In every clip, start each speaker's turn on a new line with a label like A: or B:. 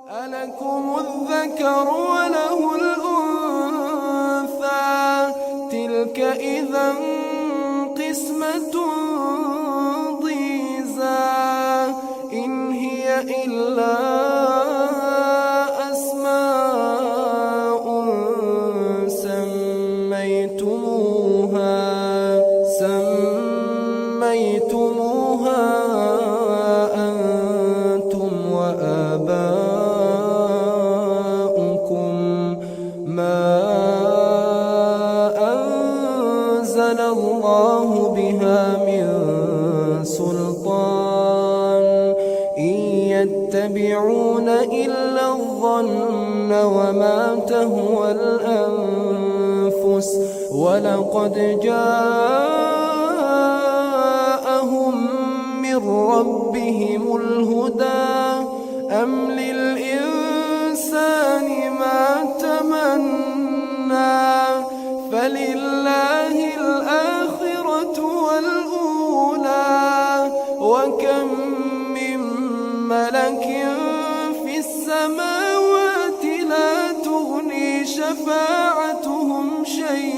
A: ألكم الذكر وله الأنثى تلك إذا قسمة ضيزى إن هي إلا أسماء سميتموها أنتم وآباؤكم ما أنزل الله بها من سلطان إن يتبعون إلا الظن وما تهوى الأنفس ولقد جاءهم من ربهم الهدى أم للإنسان ما تمنى فلله الآخرة والأولى وكم من ملك في السماوات لا تغني شفاعتهم شيئا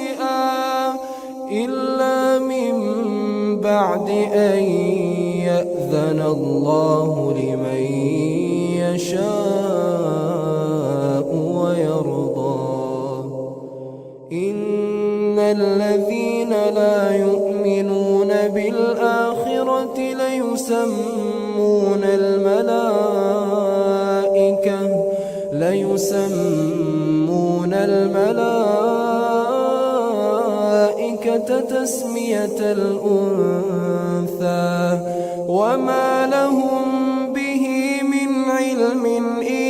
A: إلا من بعد أن يأذن الله لمن يشاء ويرضى إن الذين لا يؤمنون بالآخرة ليسمون الملائكة تسمية الأنثى وما لهم به من علم إن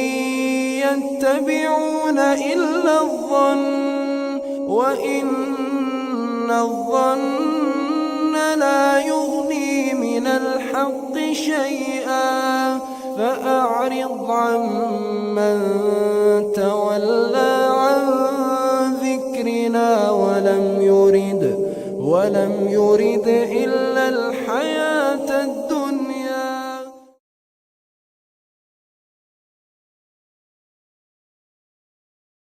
A: يتبعون إلا الظن وإن الظن لا يغني من الحق شيئا فأعرض عمن تولى عن ذكرنا ولم يرد إلا